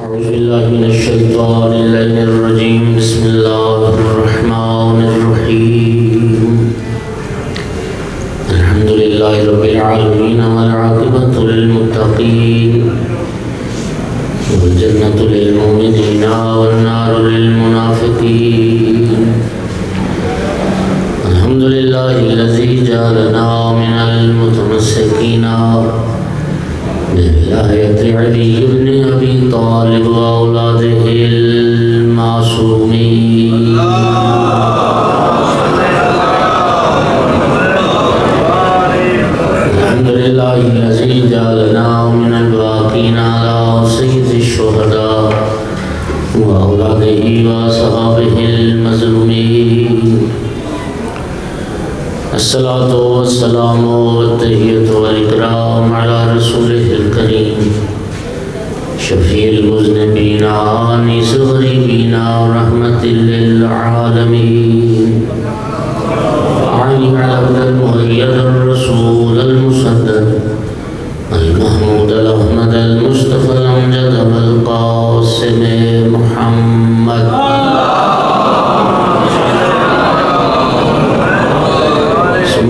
أعوذ بالله من الشيطان اللعين الرجيم. بسم الله الرحمن الرحيم. الحمد لله رب العالمين والعاقبة للمتقين والجنة للمؤمنين والنار للمنافقين. الحمد لله الذي جعلنا من المتمسكين بولاية علي بن أبي طالب وأولاده المعصومين. الحمد لله الذي جعلنا من الباقين على سيد الشهداء وأولاده وأصحابه المظلومين. الصلاة والسلام والتحية والإكرام على رسوله الكريم شفيع المذنبين آنس الغريبين ورحمة للعالمين. علي عبد المؤيد الرسول المسدد المحمود الأحمد المصطفى الأمجد القاسم محمد.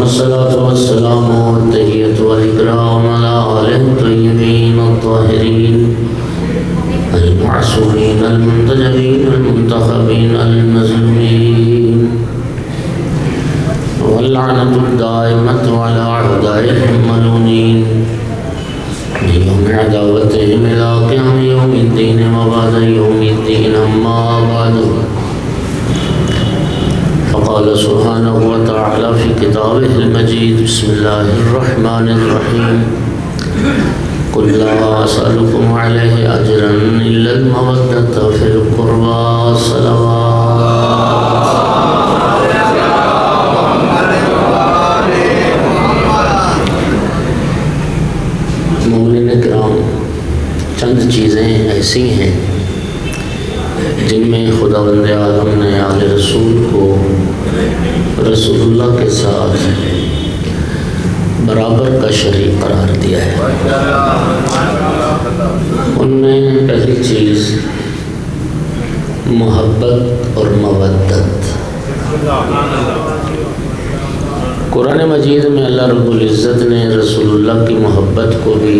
الصلاة والسلام والتحية والإكرام على آله الطيبين الطاهرين المعصومين المنتجبين المنتخبين المظلومين، واللعنة الدائمة على أعدائهم الملعونين بيوم عداوتهم إلى قيام يوم الدين وبعد يوم الدين. أما بعد، فقال سبحانه وتعالى في كتابه المجيد: بسم الله الرحمن الرحيم. قل لا أسألكم عليه أجرا إلا المودة في القربى. صلوات. مومنین کرام، چند چیزیں ایسی ہیں جن میں خداوند عالم نے آل رسول کو رسول اللہ کے ساتھ برابر کا شریک قرار دیا ہے. ان میں پہلی چیز محبت اور مودت. قرآن مجید میں اللہ رب العزت نے رسول اللہ کی محبت کو بھی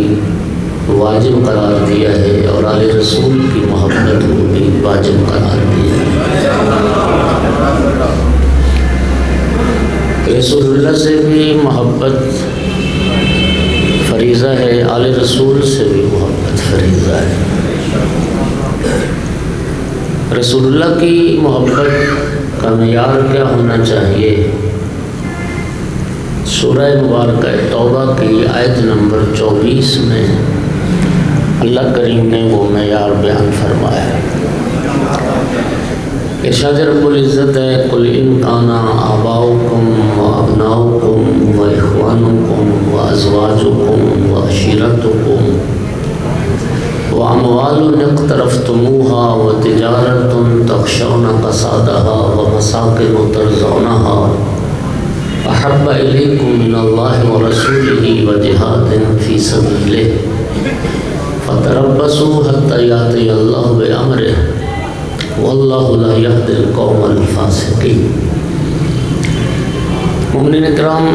واجب قرار دیا ہے اور آل رسول کی محبت کو بھی واجب قرار دیا ہے. رسول اللہ سے بھی محبت فریضہ ہے، آل رسول سے بھی محبت فریضہ ہے. رسول اللہ کی محبت کا معیار کیا ہونا چاہیے؟ سورہ مبارکہ توبہ کی آیت نمبر 24 میں اللہ کریم نے وہ معیار بیان فرمایا ہے. ارشاد رب العزت ہے: قل ان کان آباؤکم وابناؤکم واخوانکم وازواجکم وعشیرتکم واموال اقترفتموها وتجارة تخشون کسادها ومساکن ترضونها احب الیکم من اللہ ورسولہ وجہاد فی سبیلہ فتربصوا حتی یأتی اللہ بامرہ واللہ لا یہدی القوم الفاسقین. مومنین کرام،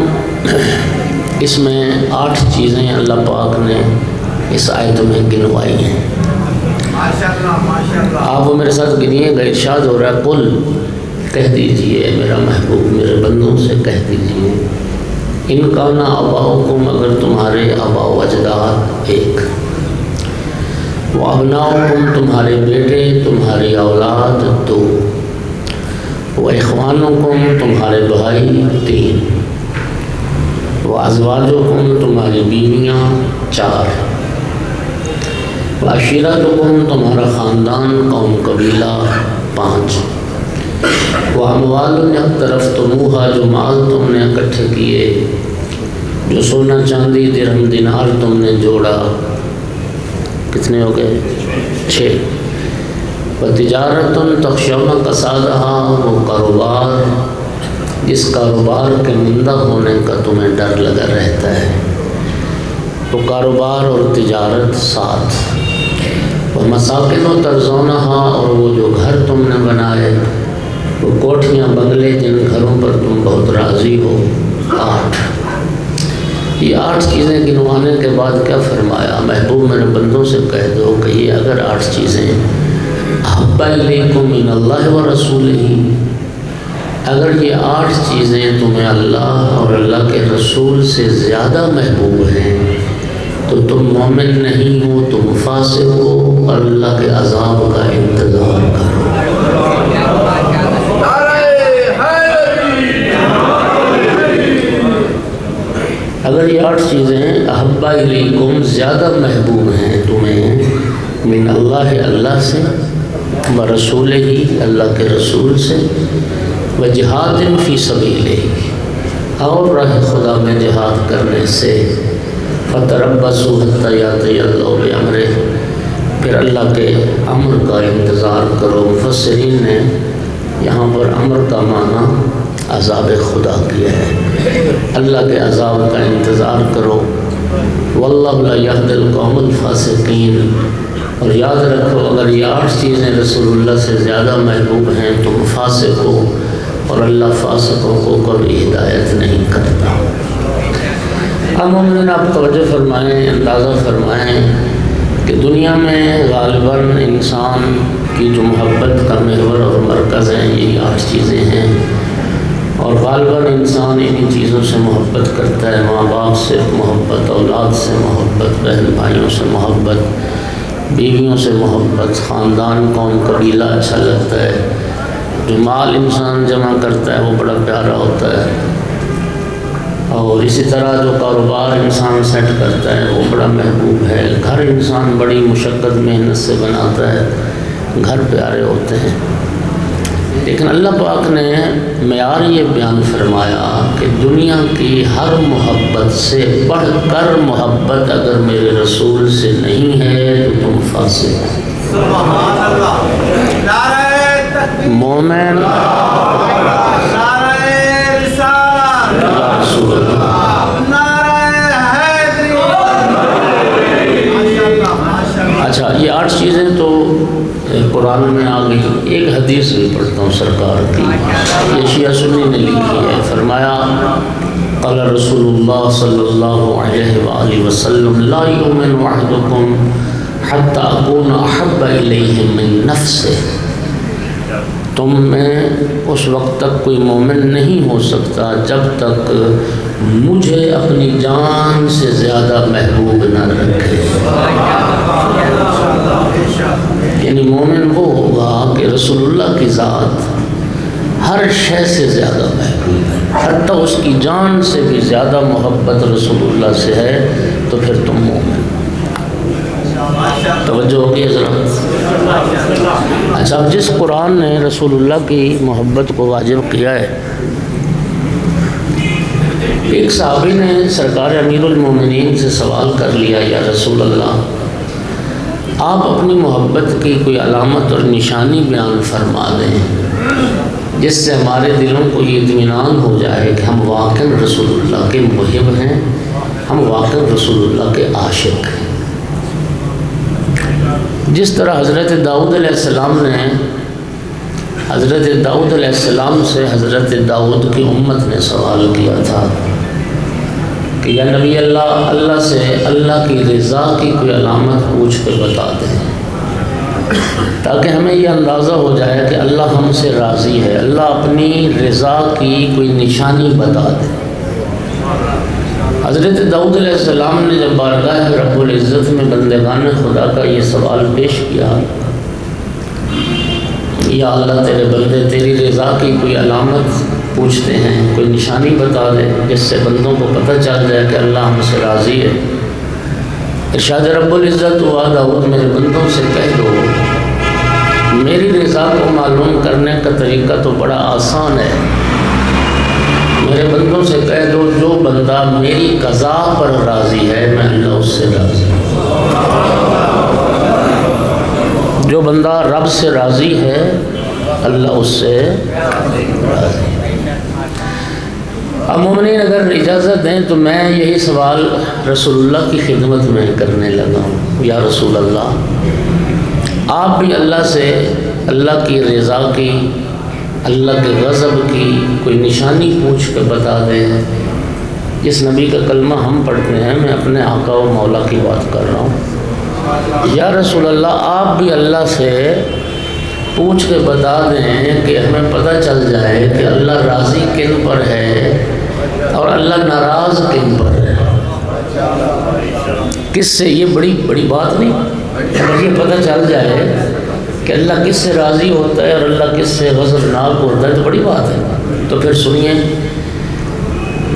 اس میں 8 چیزیں اللہ پاک نے اس آیت میں گنوائی ہیں. آپ وہ میرے ساتھ گنیے گا. ارشاد ہو رہا ہے: قل، کہہ دیجئے میرا محبوب میرے بندوں سے کہہ دیجئے، ان کان آباؤکم، اگر تمہارے آبا و اجداد ایک، وابناؤکم، تمہارے بیٹے تمہاری اولاد 2، واخوانکم، تمہارے بھائی 3، وازواجکم، تمہاری بیویاں 4، وعشیرتکم، تمہارا خاندان قوم قبیلہ 5، واموال اقترفتموها، جو مال تم نے اکٹھے کیے، جو سونا چاندی درہم دینار تم نے جوڑا. کتنے ہو گئے؟ 6. وتجارۃ تخشون کسادہا، وہ کاروبار جس کاروبار کے مندہ ہونے کا تمہیں ڈر لگا رہتا ہے. تو کاروبار اور تجارت 7. وَمَسَاكِنُ تَرْضَوْنَهَا، اور وہ جو گھر تم نے بنائے، وہ کوٹھیاں بنگلے جن گھروں پر تم بہت راضی ہو۔ 8 یہ 8 چیزیں گنوانے کے بعد کیا فرمایا؟ محبوب میرے بندوں سے کہہ دو کہ یہ اگر 8 چیزیں احب الیکم من اللہ و رسولہ، اگر یہ 8 چیزیں تمہیں اللہ اور اللہ کے رسول سے زیادہ محبوب ہیں تو تم مومن نہیں ہو، تم فاسق ہو اور اللہ کے عذاب کا انتظار کرو۔ اگر یہ 8 چیزیں احب الیکم زیادہ محبوب ہیں تمہیں من اللہ اللہ سے، و رسول ہی اللہ کے رسول سے، و جہاد فی سبیلہ اور راہ خدا میں جہاد کرنے سے، فتربصوا حتی یأتی اللہ بامرہ، پھر اللہ کے امر کا انتظار کرو۔ مفسرین نے یہاں پر امر کا معنی عذاب خدا کیا ہے، اللہ کے عذاب کا انتظار کرو۔ واللہ لا یہدی القوم الفاسقین، اور یاد رکھو اگر یہ 8 چیزیں رسول اللہ سے زیادہ محبوب ہیں تم فاسق ہو، اور اللہ فاسقوں کو کبھی ہدایت نہیں کرتا۔ اب مومنین آپ توجہ فرمائیں، اندازہ فرمائیں کہ دنیا میں غالباً انسان کی جو محبت کا محور اور مرکز ہیں یہی 8 چیزیں ہیں، اور غالباً انسان انہی چیزوں سے محبت کرتا ہے، ماں باپ سے محبت، اولاد سے محبت، بہن بھائیوں سے محبت، بیویوں سے محبت، خاندان قوم قبیلہ اچھا لگتا ہے، جو مال انسان جمع کرتا ہے وہ بڑا پیارا ہوتا ہے، اور اسی طرح جو کاروبار انسان سیٹ کرتا ہے وہ بڑا محبوب ہے، گھر انسان بڑی مشقت محنت سے بناتا ہے، گھر پیارے ہوتے ہیں۔ لیکن اللہ پاک نے معیار یہ بیان فرمایا کہ دنیا کی ہر محبت سے بڑھ کر محبت اگر میرے رسول سے نہیں ہے تو تم فاسق ہو۔ سبحان اللہ، نعرہ مومن اچھا یہ 8 چیزیں تو قرآن میں آ گئی۔ ایک حدیث بھی پڑھتا ہوں سرکار کی، یہ شیعہ سنی نے لکھی ہے، فرمایا قال رسول اللہ صلی اللہ علیہ وآلہ وسلم لا یؤمن احدکم حتی اکون احب الیہ من نفسہ، تم میں اس وقت تک کوئی مومن نہیں ہو سکتا جب تک مجھے اپنی جان سے زیادہ محبوب نہ رکھے۔ یعنی مومن وہ ہوگا کہ رسول اللہ کی ذات ہر شے سے زیادہ محبوب ہے، حتیٰ اس کی جان سے بھی زیادہ محبت رسول اللہ سے ہے، تو پھر تم مومن۔ توجہ ہوگی حضرات۔ اچھا اب جس قرآن نے رسول اللہ کی محبت کو واجب کیا ہے، ایک صحابی نے سرکار امیر المومنین سے سوال کر لیا، یا رسول اللہ آپ اپنی محبت کی کوئی علامت اور نشانی بیان فرما دیں جس سے ہمارے دلوں کو یہ اطمینان ہو جائے کہ ہم واقعی رسول اللہ کے محب ہیں، ہم واقعی رسول اللہ کے عاشق ہیں۔ جس طرح حضرت داؤد علیہ السلام نے حضرت داؤد علیہ السلام سے حضرت داؤد کی امت نے سوال کیا تھا کہ یا نبی اللہ، اللہ سے اللہ کی رضا کی کوئی علامت پوچھ کر بتا دیں تاکہ ہمیں یہ اندازہ ہو جائے کہ اللہ ہم سے راضی ہے، اللہ اپنی رضا کی کوئی نشانی بتا دے۔ حضرت داؤد علیہ السلام نے جب بارگاہ رب العزت میں بندگان خدا کا یہ سوال پیش کیا، یا اللہ تیرے بندے تیری رضا کی کوئی علامت پوچھتے ہیں، کوئی نشانی بتا دے جس سے بندوں کو پتہ چل جائے کہ اللہ ہم سے راضی ہے۔ ارشاد رب العزت ہوا داؤد میرے بندوں سے کہہ دو میری رضا کو معلوم کرنے کا طریقہ تو بڑا آسان ہے، میرے بندوں سے کہہ دو جو بندہ میری قضا پر راضی ہے میں اللہ اس سے راضی ہوں، جو بندہ رب سے راضی ہے اللہ اس سے راضی ہے۔ اب مومنین اگر اجازت دیں تو میں یہی سوال رسول اللہ کی خدمت میں کرنے لگا ہوں۔ یا رسول اللہ آپ بھی اللہ سے اللہ کی رضا کی، اللہ کے غضب کی کوئی نشانی پوچھ کے بتا دیں۔ جس نبی کا کلمہ ہم پڑھتے ہیں، میں اپنے آقا و مولا کی بات کر رہا ہوں، یا رسول اللہ آپ بھی اللہ سے پوچھ کے بتا دیں کہ ہمیں پتہ چل جائے کہ اللہ راضی کن پر ہے اور اللہ ناراض کن پر ہے۔ کس سے، یہ بڑی بات نہیں، اگر یہ پتہ چل جائے کہ اللہ کس سے راضی ہوتا ہے اور اللہ کس سے غضبناک ہوتا ہے تو بڑی بات ہے۔ تو پھر سنیے،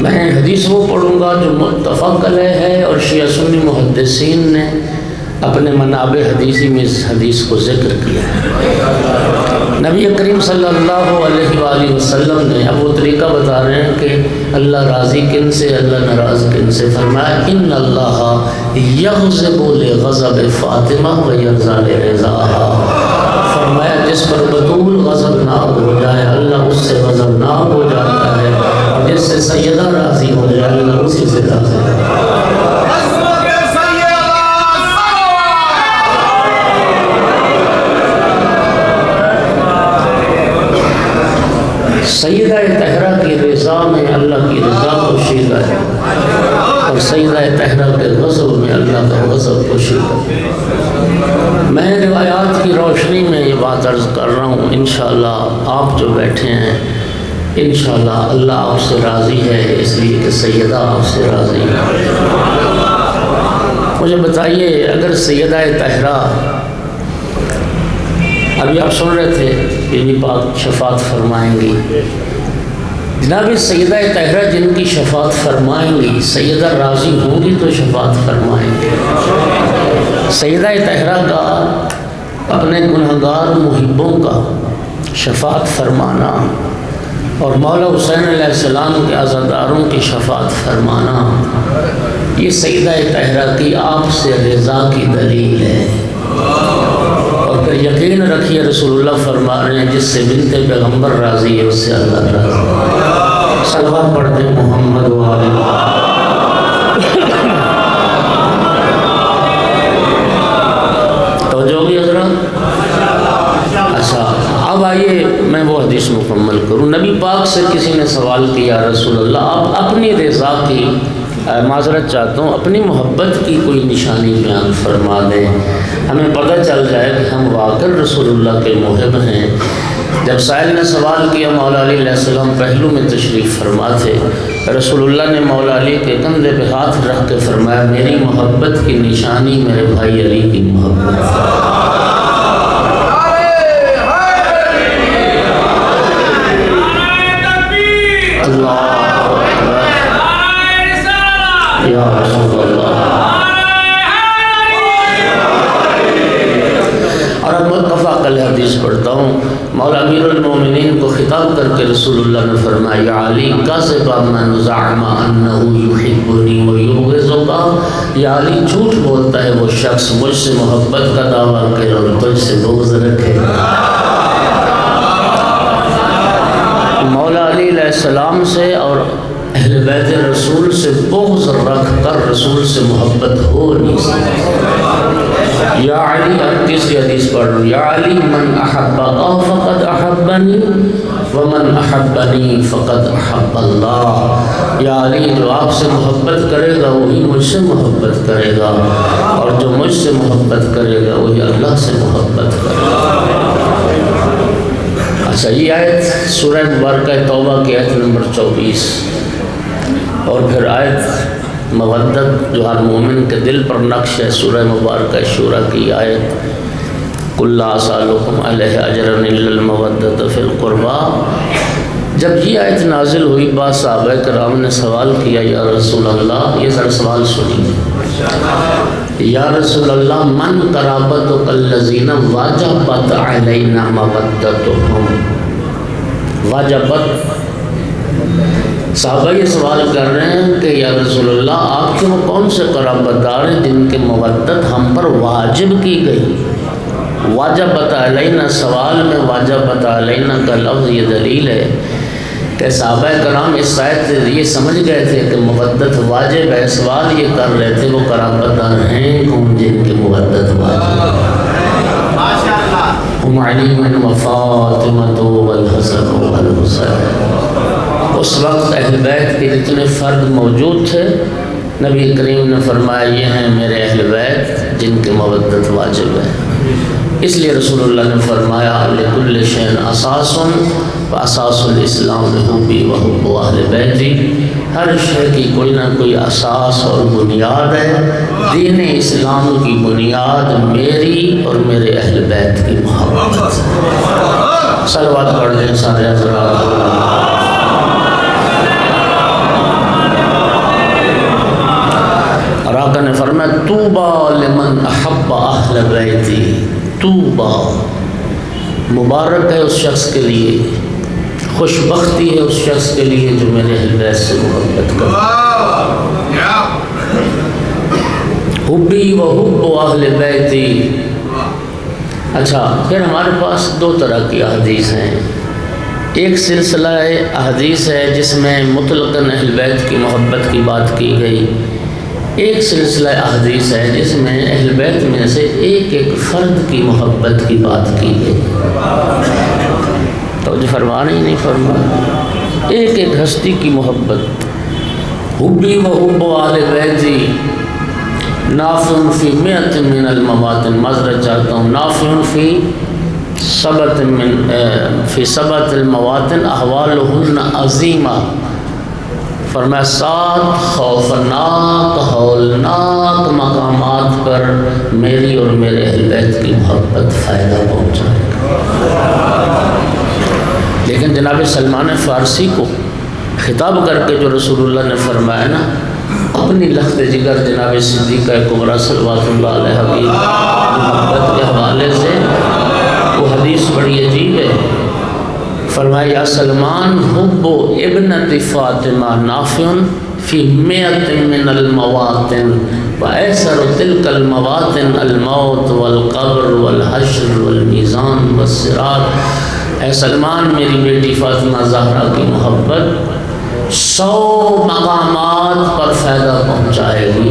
میں حدیث وہ پڑھوں گا جو متفق علیہ ہے اور شیعہ سنی محدثین نے اپنے منابع حدیثی میں اس حدیث کو ذکر کیا ہے۔ نبی کریم صلی اللہ علیہ وآلہ وسلم نے اب وہ طریقہ بتا رہے ہیں کہ اللہ راضی کن سے، اللہ ناراض کن سے۔ فرمایا ان اللہ یغضب لغضب فاطمہ و یرضا لرضاہا۔ فرمایا جس پر بطول غضبناک ہو جائے اللہ اس سے غضبناک ہو جاتا ہے، اور جس سے سیدہ راضی ہو جائے اللہ اسی سے راضی ہو جاتا ہے۔ سیدہ طاہرہ کی رضا میں اللہ کی رضا پوشیدہ ہے، اور سیدہ طاہرہ کے غضب میں اللہ کا غضب پوشیدہ ہے۔ میں روایات کی روشنی میں یہ بات عرض کر رہا ہوں، انشاءاللہ آپ جو بیٹھے ہیں انشاءاللہ اللہ آپ سے راضی ہے، اس لیے کہ سیدہ آپ سے راضی ہے۔ مجھے بتائیے، اگر سیدہ طاہرہ، ابھی آپ سن رہے تھے بی پاک شفاعت فرمائیں گی، جناب سیدہ طاہرہ جن کی شفاعت فرمائیں گی، سیدہ راضی ہوں گی تو شفاعت فرمائیں گی۔ سیدہ طاہرہ کا اپنے گنہگار محبوں کا شفاعت فرمانا اور مولا حسین علیہ السلام کے عزاداروں کی شفاعت فرمانا، یہ سیدہ طاہرہ کی آپ سے رضا کی دلیل ہے۔ اور پھر یقین رکھیے رسول اللہ فرما رہے ہیں جس سے بنت پیغمبر راضی ہے اس سے اللہ راضی ہے۔ صلوات پڑھتے محمد و آلہ۔ توجہ ہوگی حضرات؟ اچھا، اب آئیے میں وہ حدیث مکمل کروں۔ نبی پاک سے کسی نے سوال کیا، رسول اللہ آپ اپنی رضا کی، معذرت چاہتا ہوں، اپنی محبت کی کوئی نشانی بیان فرما دیں، ہمیں پتہ چل جائے کہ ہم واقعی رسول اللہ کے محب ہیں۔ جب سائل نے سوال کیا، مولا علی علیہ السلام پہلو میں تشریف فرما تھے، رسول اللہ نے مولا علی کے کندھے پہ ہاتھ رکھ کے فرمایا میری محبت کی نشانی میرے بھائی علی کی محبت ہے۔ یا رسول اللہ۔ اور اب متفق علیہ حدیث پڑھتا ہوں، مولا امیر المومنین کو خطاب کر کے رسول اللہ نے فرمایا یا علی کذب من زعم انہ یحبنی ویبغضک، یا علی جھوٹ بولتا ہے وہ شخص مجھ سے محبت کا دعویٰ کرے اور تجھ سے بغض رکھے۔ مولا علی علیہ السلام سے اور اہل بیت رسول سے بغض رکھ کر رسول سے محبت ہو نہیں سکتی۔ یا علی، اب تیسری حدیث پڑھ رہا ہوں، یا علی من احبک فقد احبنی ومن احبنی فقد احب اللہ۔ یا علی جو آپ سے محبت کرے گا وہی مجھ سے محبت کرے گا، اور جو مجھ سے محبت کرے گا وہی اللہ سے محبت کرے گا۔ اچھا، یہ آیت سورہ مبارکہ توبہ کی آیت نمبر 24، اور پھر آیت مودت جو ہر مومن کے دل پر نقش ہے، سورہ مبارکہ شورى کی آیت قل لا اسألکم علیہ اجرا الا المودۃ فی القربى۔ جب یہ آیت نازل ہوئی، بعض صحابہ کرام نے سوال کیا یا رسول اللہ، یہ ذرا سوال سنیے، یا رسول اللہ من قرابتک الذین وجبت علینا مودتہم۔ وجبت، صحابہ یہ سوال کر رہے ہیں کہ یا رسول اللہ آپ کے وہ کون سے قرابت دار ہیں جن کے مودت ہم پر واجب کی گئی۔ واجبت علینا، سوال میں واجبت علینا کا لفظ یہ دلیل ہے کہ صحابہ کرام اس آیت سے یہ سمجھ گئے تھے کہ مودت واجب ہے، سوال یہ کر رہے تھے وہ قرابت دار ہیں کون جن کے مودت واجب ہے۔ منهم علی و فاطمۃ والحسن والحسین۔ اس وقت اہل بیت کے جتنے فرد موجود تھے نبی کریم نے فرمایا یہ ہیں میرے اہل بیت جن کی مودت واجب ہے۔ اس لیے رسول اللہ نے فرمایا لکل شیء اساس واساس الاسلام حبی وحب اہل بیتی، ہر شے کی کوئی نہ کوئی اساس اور بنیاد ہے، دین اسلام کی بنیاد میری اور میرے اہل بیت کی محبت۔ صلوات پڑھ لیں سارے حضرات۔ آقا نے فرمایا طوبیٰ لمن احب اہل بیتی، طوبیٰ مبارک ہے اس شخص کے لیے، خوش بختی ہے اس شخص کے لیے جو میرے اہل بیت سے محبت کرے۔ حبی و حب اہل بیتی۔ اچھا پھر ہمارے پاس دو طرح کی احادیث ہیں، ایک سلسلہ احادیث ہے جس میں مطلقاً اہل بیت کی محبت کی بات کی گئی، ایک سلسلہ احادیث ہے جس میں اہل بیت میں سے ایک ایک فرد کی محبت کی بات کی گئی۔ توجہ فرما نہیں فرما، ایک ایک ہستی کی محبت۔ حبی و حب اہل بیتی نافع فی مئۃ من المواطن، معذرت چاہتا ہوں، نافع فی سبعۃ المواطن احوالہن عظیمہ، فرمایا 7 خوفناک ہولناک مقامات پر میری اور میرے اہل بیت کی محبت فائدہ پہنچائے گا۔ لیکن جناب سلمان فارسی کو خطاب کر کے جو رسول اللہ نے فرمایا نا اپنی لخت جگر جناب صدیقہ کبریٰ صلوات اللہ علیہ کی محبت کے حوالے سے، وہ حدیث بڑی عجیب ہے۔ فرمایا یا سلمان حب ابنت فاطمہ نافع فی مئۃ من المواطن وایسر تلک المواطن الموت والقبر والحشر والمیزان والصراط۔ اے سلمان میری بیٹی فاطمہ زہرا کی محبت 100 مقامات پر فائدہ پہنچائے گی،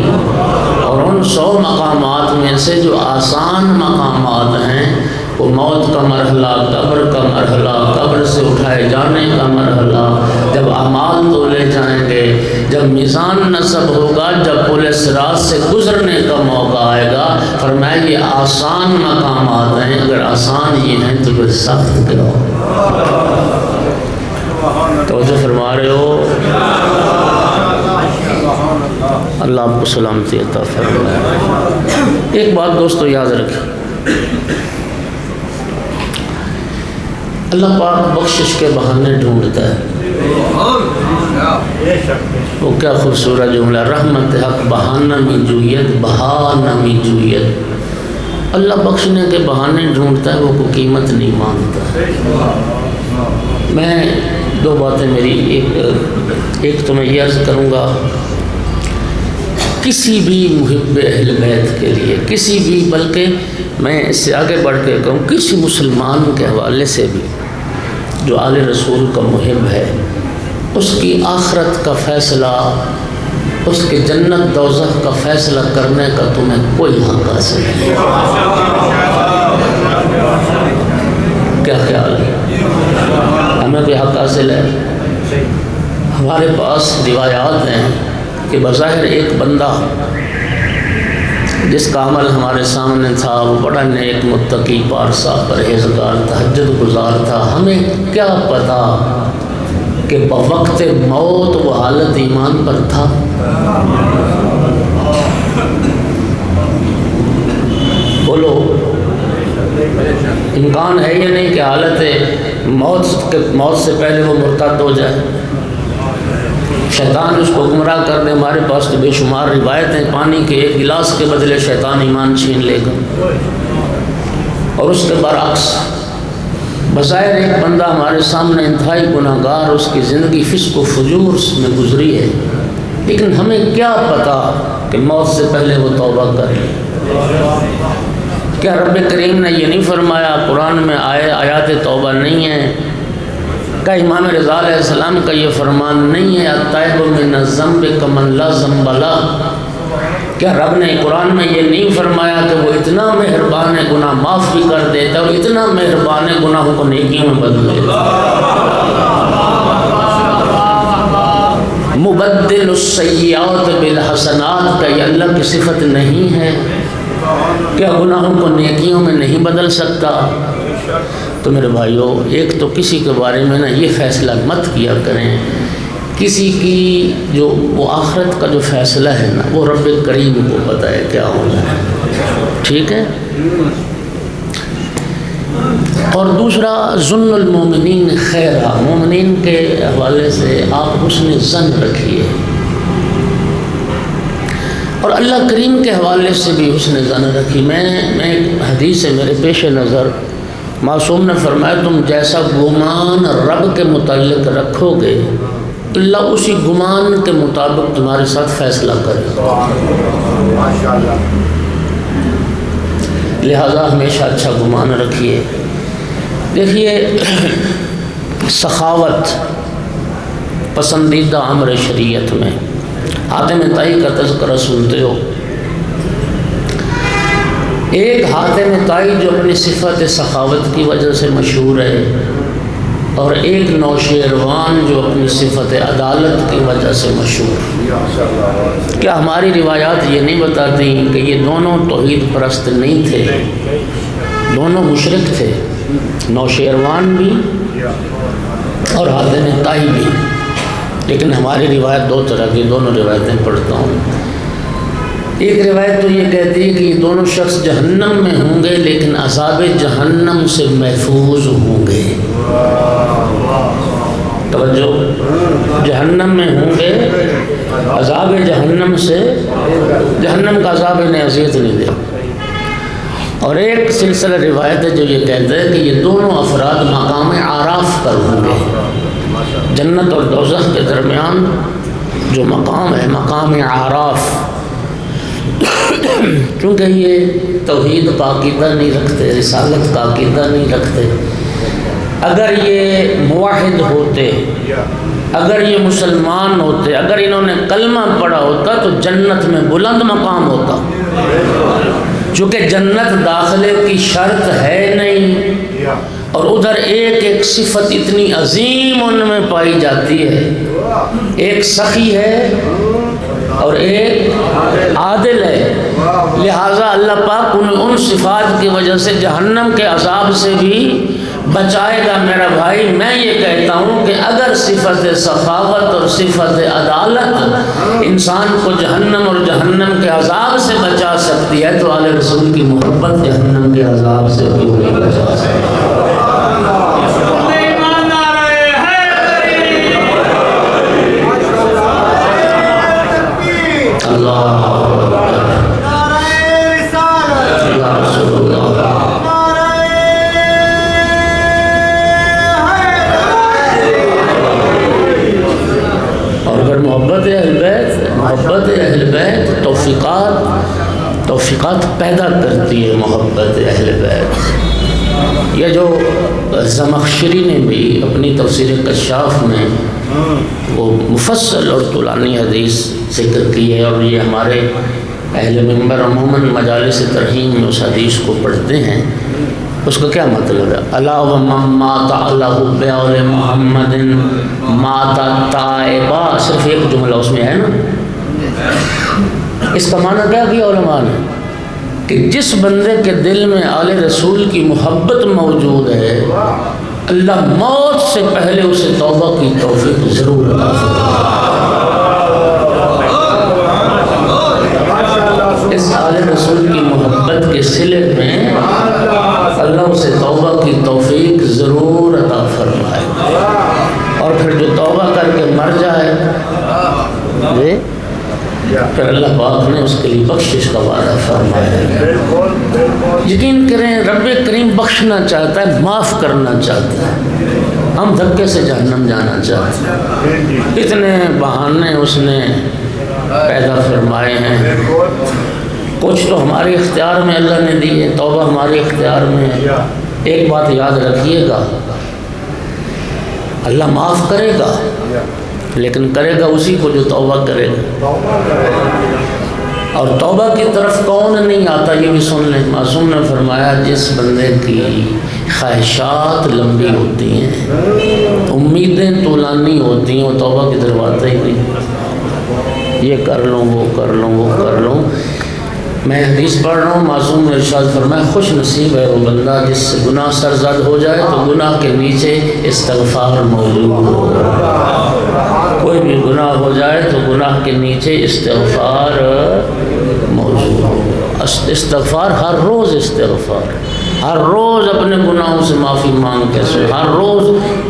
اور ان 100 مقامات میں سے جو آسان مقامات ہیں وہ موت کا مرحلہ، قبر کا مرحلہ، قبر سے اٹھائے جانے کا مرحلہ، جب اعمال تولے جائیں گے، جب میزان نصب ہوگا، جب پل صراط سے گزرنے کا موقع آئے گا، فرمایا یہ آسان مقامات ہیں، اگر آسان یہ ہیں تو پھر سخت کیا ہو۔ توجہ فرما رہے ہو؟ اللہ آپ کو سلامتی عطا فرمائے۔ ایک بات دوستو یاد رکھیں، اللہ پاک بخشش کے بہانے ڈھونڈتا ہے۔ وہ کیا خوبصورت جملہ، رحمت حق بہانہ میں جویت، بہانہ میں جویت۔ اللہ بخشنے کے بہانے ڈھونڈتا ہے، وہ کوئی قیمت نہیں مانگتا۔ میں 2 باتیں میری، ایک تو میں یہ عرض کروں گا، کسی بھی محب اہل بیت کے لیے، کسی بھی، بلکہ میں اس سے آگے بڑھ کے کہوں کسی مسلمان کے حوالے سے بھی جو آل رسول کا محب ہے، اس کی آخرت کا فیصلہ، اس کے جنت دوزخ کا فیصلہ کرنے کا تمہیں کوئی حق حاصل نہیں۔ کیا خیال ہے؟ ہمیں کوئی حق حاصل ہے؟ ہمارے پاس روایات ہیں کہ بظاہر ایک بندہ جس کا عمل ہمارے سامنے تھا وہ بڑا نیک متقی پارسا پرہیزگار تہجد گزار تھا، ہمیں کیا پتا کہ بوقت موت وہ حالت ایمان پر تھا؟ بولو امکان ہے یا نہیں کہ حالت موت سے پہلے وہ مرتد ہو جائے؟ شیطان اس کو گمراہ کر دے۔ ہمارے پاس تو بے شمار روایتیں، پانی کے ایک گلاس کے بدلے شیطان ایمان چھین لے گا، اور اس کے برعکس بظاہر ایک بندہ ہمارے سامنے انتہائی گناہگار، اس کی زندگی فسق و فجور میں گزری ہے، لیکن ہمیں کیا پتا کہ موت سے پہلے وہ توبہ کرے؟ کیا رب کریم نے یہ نہیں فرمایا قرآن میں آیات توبہ نہیں ہیں؟ کیا امام رضا علیہ السلام کا یہ فرمان نہیں ہے التائب من الذنب کمن لا ذنب لہ؟ کیا رب نے قرآن میں یہ نہیں فرمایا کہ وہ اتنا مہربان ہے گناہ معاف بھی کر دیتا ہے اور اتنا مہربان ہے گناہوں کو نیکیوں میں بدل دیتا مبدل السیئات بالحسنات کا یہ اللہ کی صفت نہیں ہے؟ کیا گناہوں کو نیکیوں میں نہیں بدل سکتا؟ تو میرے بھائیوں، ایک تو کسی کے بارے میں نا یہ فیصلہ مت کیا کریں، کسی کی جو وہ آخرت کا جو فیصلہ ہے نا وہ رب کریم کو پتہ ہے کیا ہونا ہے، ٹھیک ہے؟ اور دوسرا، ظن المومنین خیرہ، مومنین کے حوالے سے آپ حسن ظن رکھیے، اور اللہ کریم کے حوالے سے بھی حسن ظن رکھیے۔ میں حدیث ہے میرے پیش نظر، معصوم نے فرمایا تم جیسا گمان رب کے متعلق رکھو گے اللہ اسی گمان کے مطابق تمہارے ساتھ فیصلہ کرے گا، لہذا ہمیشہ اچھا گمان رکھیے۔ دیکھیے، سخاوت پسندیدہ امر شریعت میں، حاتم طائی کا تذکرہ سنتے ہو، ایک حاتم طائی جو اپنی صفت سخاوت کی وجہ سے مشہور ہے، اور ایک نوشیروان جو اپنی صفت عدالت کی وجہ سے مشہور۔ کیا ہماری روایات یہ نہیں بتاتی کہ یہ دونوں توحید پرست نہیں تھے، دونوں مشرک تھے، نوشیروان بھی اور حاتم طائی بھی؟ لیکن ہماری روایت دو طرح کی، دونوں روایتیں پڑھتا ہوں۔ ایک روایت تو یہ کہتی ہے کہ یہ دونوں شخص جہنم میں ہوں گے لیکن عذاب جہنم سے محفوظ ہوں گے، توجہ، جہنم میں ہوں گے، عذاب جہنم سے، جہنم کا عذاب انہیں اذیت نہیں دے۔ اور ایک سلسلہ روایت ہے جو یہ کہتا ہے کہ یہ دونوں افراد مقام اعراف پر ہوں گے، جنت اور دوزخ کے درمیان جو مقام ہے مقام اعراف، کیونکہ یہ توحید کا عقیدہ نہیں رکھتے، رسالت کا عقیدہ نہیں رکھتے۔ اگر یہ موحد ہوتے، اگر یہ مسلمان ہوتے، اگر انہوں نے کلمہ پڑھا ہوتا تو جنت میں بلند مقام ہوتا، چونکہ جنت داخلے کی شرط ہے نہیں، اور ادھر ایک ایک صفت اتنی عظیم ان میں پائی جاتی ہے، ایک سخی ہے اور ایک عادل ہے، لہٰذا اللہ پاک ان صفات کی وجہ سے جہنم کے عذاب سے بھی بچائے گا۔ میرا بھائی، میں یہ کہتا ہوں کہ اگر صفت سخاوت اور صفت عدالت انسان کو جہنم اور جہنم کے عذاب سے بچا سکتی ہے تو آل رسول کی محبت جہنم کے عذاب سے بھی نہیں بچا سکتی۔ محبت اہل بیت توفیقات پیدا کرتی ہے، محبت اہل بیت۔ یہ جو زمخشری نے بھی اپنی تفسیر کشاف میں وہ مفصل اور طولانی حدیث ذکر کی ہے، اور یہ ہمارے اہل منبر عموماً مجالس ترحیم میں اس حدیث کو پڑھتے ہیں۔ اس کا کیا مطلب ہے؟ الا ومن مات علی حب محمد مات تائبا، صرف ایک جملہ اس میں ہے نا۔ اس کا معنی کیا کیا علماء نے کہ جس بندے کے دل میں آل رسول کی محبت موجود ہے اللہ موت سے پہلے اسے توبہ کی توفیق ضرور عطا فرمائے۔ اس آل رسول کی محبت کے صلے میں اللہ اسے توبہ کی توفیق ضرور عطا فرمائے، اور پھر جو توبہ کر کے مر جائے پھر اللہ پاک نے اس کے لیے بخشش کا وعدہ فرمایا ہے۔ یقین کریں رب کریم بخشنا چاہتا ہے، معاف کرنا چاہتا ہے، ہم دھکے سے جہنم جانا چاہتے ہیں۔ اتنے بہانے اس نے پیدا فرمائے ہیں، کچھ تو ہمارے اختیار میں اللہ نے دی ہے، توبہ ہمارے اختیار میں ہے۔ ایک بات یاد رکھیے گا، اللہ معاف کرے گا لیکن کرے گا اسی کو جو توبہ کرے گا۔ اور توبہ کی طرف کون نہیں آتا یہ بھی سن لیں. معصوم نے فرمایا جس بندے کی خواہشات لمبی ہوتی ہیں، امیدیں طولانی ہوتی ہیں، وہ توبہ کی طرف آتا ہی نہیں. یہ کر لوں، وہ کر لوں، وہ کر لوں. میں حدیث پڑھ رہا ہوں، معصوم نے ارشاد فرمایا خوش نصیب ہے وہ بندہ جس سے گناہ سرزد ہو جائے تو گناہ کے نیچے استغفار موجود ہو. کوئی بھی گناہ ہو جائے تو گناہ کے نیچے استغفار موجود ہو. استغفار ہر روز، استغفار ہر روز اپنے گناہوں سے معافی مانگ کے سو. ہر روز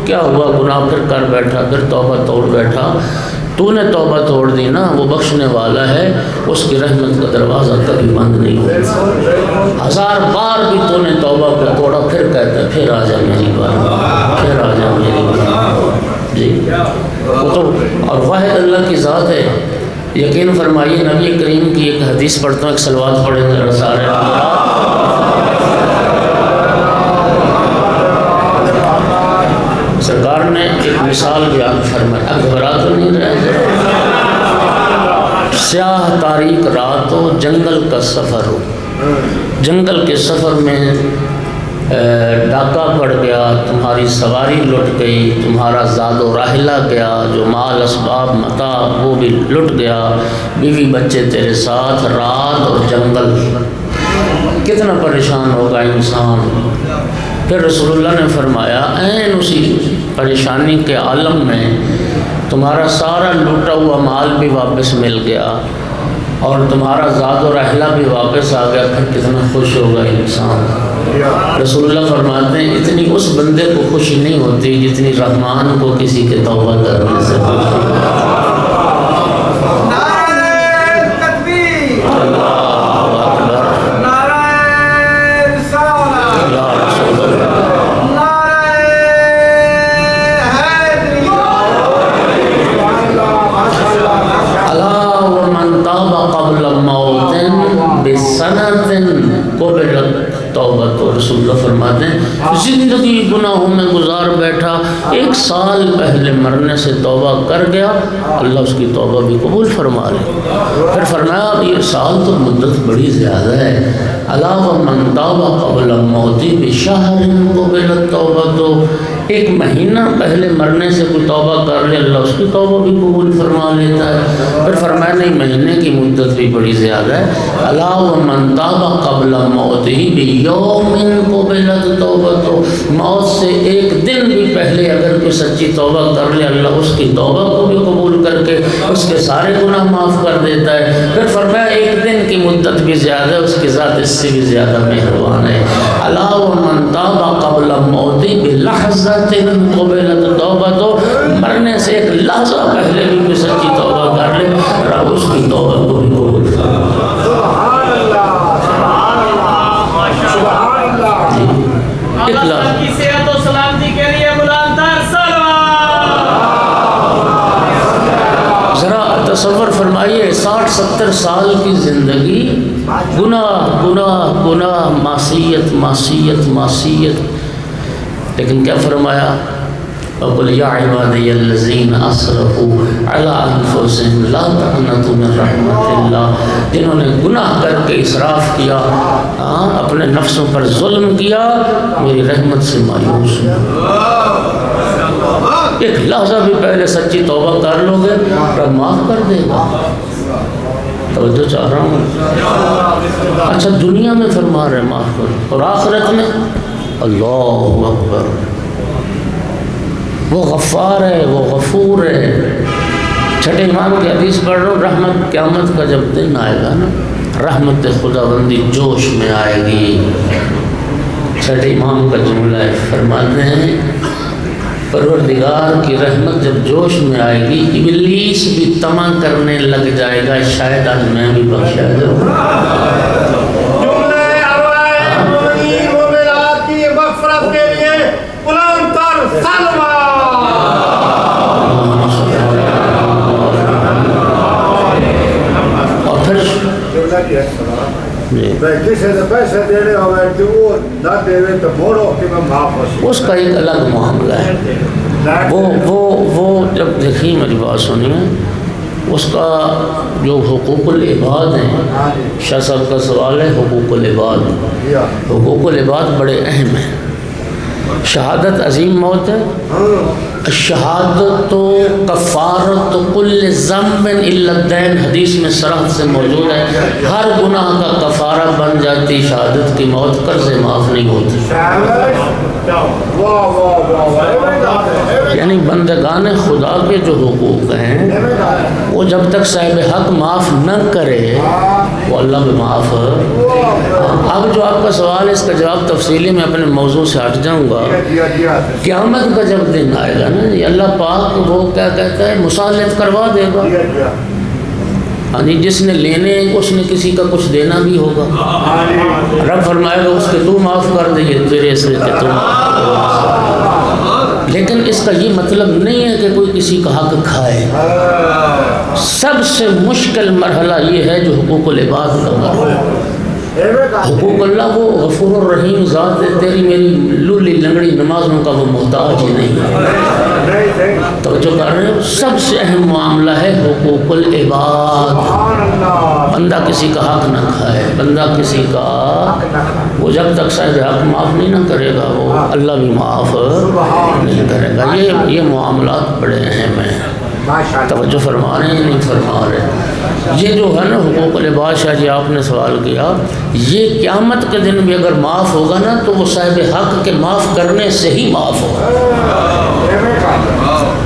کیا ہوا گناہ پھر کر بیٹھا، پھر توبہ توڑ بیٹھا. تو نے توبہ توڑ دی نا، وہ بخشنے والا ہے، اس کی رحمت کا دروازہ کبھی بند نہیں ہوتا. 1000 بار بھی تو نے توبہ کو توڑا پھر کہتا ہے پھر آ جا میری بات، پھر آ جا میری بات. جی وہ تو اور واحد اللہ کی ذات ہے. یقین فرمائیے نبی کریم کی ایک حدیث پڑھتا ہوں، ایک صلوات پڑھیں ذرا سارے. سرکار نے ایک مثال بیان فرمائی. اب گھبرا تو نہیں رہے. سیاہ تاریک رات ہو، جنگل کا سفر ہو، جنگل کے سفر میں ڈاکہ پڑ گیا، تمہاری سواری لٹ گئی، تمہارا زاد و راحلہ گیا، جو مال اسباب متاع وہ بھی لٹ گیا، بیوی بچے تیرے ساتھ، رات اور جنگل. کتنا پریشان ہوگا انسان. پھر رسول اللہ نے فرمایا عین اسی پریشانی کے عالم میں تمہارا سارا لوٹا ہوا مال بھی واپس مل گیا اور تمہارا زاد و راحلہ بھی واپس آ گیا، پھر کتنا خوش ہوگا انسان. رسول اللہ فرماتے ہیں اتنی اس بندے کو خوشی نہیں ہوتی جتنی رحمان کو کسی کے توبہ کرنے سے خوشی. رسول اللہ فرماتے ہیں زندگی گناہوں میں گزار بیٹھا، 1 سال پہلے مرنے سے توبہ کر گیا، اللہ اس کی توبہ بھی قبول فرما لے. پھر فرمایا یہ سال تو مدت بڑی زیادہ ہے. الا ومن تاب قبل الموت بشہر قبلت توبۃ. 1 مہینہ پہلے مرنے سے کوئی توبہ کر لے اللہ اس کی توبہ بھی قبول فرما لیتا ہے. پھر فرمایا نہیں مہینے کی مدت بھی بڑی زیادہ ہے. الا ومن تاب قبل موتہ بیوم قبلت توبۃ. موت سے 1 دن بھی پہلے اگر کوئی سچی توبہ کر لے اللہ اس کی توبہ کو بھی قبول کر کے اس کے سارے گناہ معاف کر دیتا ہے. پھر فرمایا 1 دن کی مدت بھی زیادہ ہے، اس کی ذات اس سے بھی زیادہ مہربان ہے. الا ومن تاب قبل موتہ بلحظۃ قبلت توبۃ. مرنے سے 1 لحظہ پہلے بھی کوئی سچی توبہ کر لے رب اس کی توبہ کو بھی قبول فرما. کی صحت و سلامتی کے لیے بلند تر صلوات. ذرا تصور فرمائیے 60-70 سال کی زندگی گناہ گناہ گناہ، معصیت معصیت معصیت. لیکن کیا فرمایا وَقُلْ يَا عِبَادِيَ الَّذِينَ أَسْرَفُوا عَلَىٰ أَنفُسِهِمْ لَا تَقْنَطُوا مِن رَحْمَةِ اللَّهِ. جنہوں نے گناہ کر کے اسراف کیا، اپنے نفسوں پر ظلم کیا، میری رحمت سے مایوس ہوں. 1 لحظہ بھی پہلے سچی توبہ کر لو گے رب معاف کر دے گا. توجہ چاہ رہا ہوں. اچھا دنیا میں فرما رہے معاف کرو اور آخرت میں اللہ اکبر. وہ غفار ہے، وہ غفور ہے. چھٹے امام کی حدیث پڑھ رہا ہوں، رحمت قیامت کا جب دن آئے گا نا، رحمت خداوندی جوش میں آئے گی. چھٹے امام کا جملہ ہے، فرماتے ہیں پروردگار کی رحمت جب جوش میں آئے گی ابلیس بھی طمع کرنے لگ جائے گا شاید آج میں بھی بخشا جاؤں. اس کا ایک الگ معاملہ ہے. وہ جب دیکھیے میری بات سنیے، اس کا جو حقوق العباد ہیں، شاہ صاحب کا سوال ہے حقوق العباد. حقوق العباد بڑے اہم ہیں. شہادت عظیم موت ہے. الشہادت تو کفارت کل ذنب الا الدین، حدیث میں صراحت سے موجود ہے. ہر گناہ کا کفارہ بن جاتی شہادت کی موت، قرض معاف نہیں ہوتی. یعنی بندگان خدا کے جو حقوق ہیں وہ جب تک صاحب حق معاف نہ کرے وہ اللہ بھی معاف. اب جو آپ کا سوال ہے اس کا جواب تفصیلی میں اپنے موضوع سے ہٹ جاؤں گا. قیامت کا جب دن آئے گا نا، یہ اللہ پاک وہ کیا کہتا ہے، مصالحت کروا دے گا. ہاں جی، جس نے لینے اس نے کسی کا کچھ دینا بھی ہوگا. رب فرمائے گا اس کے تو معاف کر دے، تیرے سے کہ تو معاف. لیکن اس کا یہ مطلب نہیں ہے کہ کوئی کسی کا حق کھائے. سب سے مشکل مرحلہ یہ ہے جو حقوق العباد کا مرحلہ. حقوق اللہ وہ غفور الرحیم ذات ہے، تیری میری لولی لنگڑی نمازوں کا وہ محتاج ہی نہیں ہے. توجہ کر رہے ہو؟ سب سے اہم معاملہ ہے حقوق العباد. بندہ کسی کا حق نہ کھائے، بندہ کسی کا، وہ جب تک صاحب حق معاف نہیں نہ کرے گا وہ اللہ بھی معاف نہیں کرے گا. یہ معاملات بڑے اہم ہیں. توجہ فرما رہے ہیں نہیں فرما رہے؟ یہ جو ہے نا حقوق العباد، شاہ جی آپ نے سوال کیا، یہ قیامت کے دن بھی اگر معاف ہوگا نا تو وہ صاحب حق کے معاف کرنے سے ہی معاف ہوگا.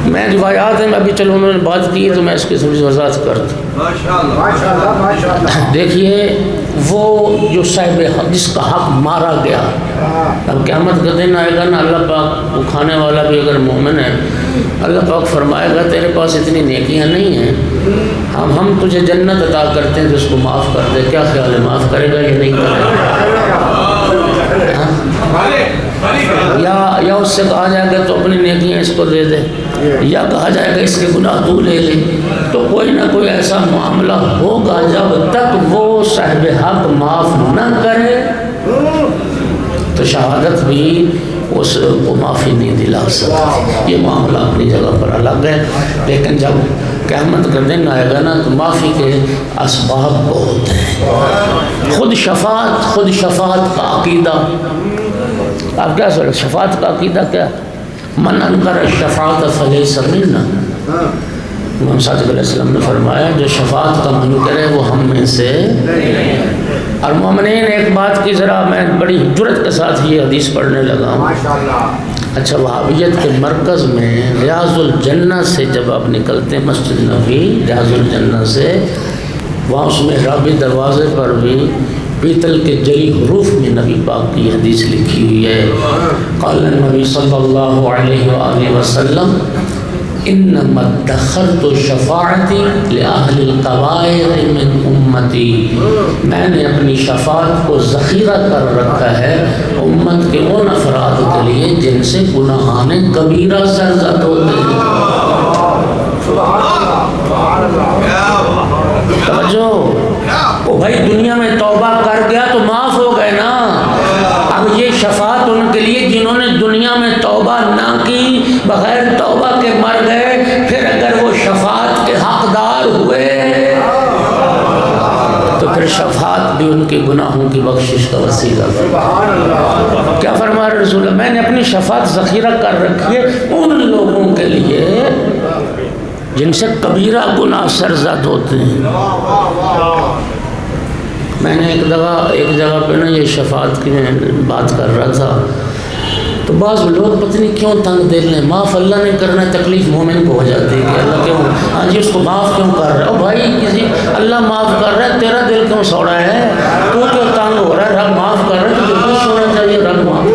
میں روایات ہیں، ابھی چلو انہوں نے بات کی تو میں اس کی تھوڑی وضاحت کرتا ہوں. دیکھیے وہ جو صاحب حق جس کا حق مارا گیا، اب قیامت کا دن آئے گا نا، اللہ پاک وہ کھانے والا بھی اگر مومن ہے، اللہ پاک فرمائے گا تیرے پاس اتنی نیکیاں نہیں ہیں، ہم تجھے جنت عطا کرتے ہیں تو اس کو معاف کر دے. کیا خیال ہے، معاف کرے گا یا نہیں کرے گا؟ یا اس سے کہا جائے گا تو اپنی نیکیاں اس کو دے دے، یا کہا جائے گا اس کے گناہ تو لے لے. تو کوئی نہ کوئی ایسا معاملہ ہوگا جب تک وہ صاحب حق معاف نہ کرے تو شہادت بھی اس کو معافی نہیں دلا سکتی. یہ معاملہ اپنی جگہ پر الگ ہے. لیکن جب قیامت کا دن آئے گا نا تو معافی کے اسباب بہت ہیں. خود شفاعت کا عقیدہ، آپ کیا سوچ، شفاعت کا عقیدہ کیا؟ من انکر الشفاعت فلیس منا. امام صادق علیہ السلام نے فرمایا جو شفاعت کا منکر ہے وہ ہم میں سے. اور مومنین ایک بات کی، ذرا میں بڑی جرأت کے ساتھ یہ حدیث پڑھنے لگا ہوں. اچھا، وہابیت کے مرکز میں ریاض الجنہ سے جب آپ نکلتے ہیں، مسجد نبوی ریاض الجنہ سے، وہاں اس میں محرابی دروازے پر بھی پیتل کے جلی حروف میں نبی پاک کی حدیث لکھی ہوئی ہے. قال النبی صلی اللہ علیہ وآلہ وسلم انما ادخرت شفاعتی لأہل القبائر من امتی. میں نے اپنی شفاعت کو ذخیرہ کر رکھا ہے امت کے ان افراد کے لیے جن سے گناہان کبیرہ سرزد ہوتے ہیں. توجہ، وہ بھائی دنیا میں توبہ کر گیا تو معاف ہو گئے نا. اب یہ شفاعت ان کے لیے جنہوں نے دنیا میں توبہ نہ کی، بغیر توبہ کے مر گئے، پھر اگر وہ شفاعت کے حقدار ہوئے تو پھر شفاعت بھی ان کے گناہوں کی بخشش کا وسیلہ ہے. کیا فرما رہے رسول اللہ؟ میں نے اپنی شفاعت ذخیرہ کر رکھی ہے ان لوگوں کے لیے جن سے کبیرہ گناہ سرزد ہوتے ہیں. میں نے ایک جگہ پہ نا یہ شفاعت کی بات کر رہا تھا تو بعض لوگ پتہ نہیں کیوں تنگ دل ہیں، معاف اللہ نے کرنا ہے، تکلیف مومن کو ہو جاتی ہے کہ اللہ کیوں، ہاں جی اس کو معاف کیوں کر رہا ہے؟ او بھائی کسی اللہ معاف کر رہا ہے، تیرا دل کیوں سوڑا ہے؟ تو کیوں تنگ ہو رہا ہے؟ رب معاف کر رہا ہے تو خوش ہونا چاہیے. رب معاف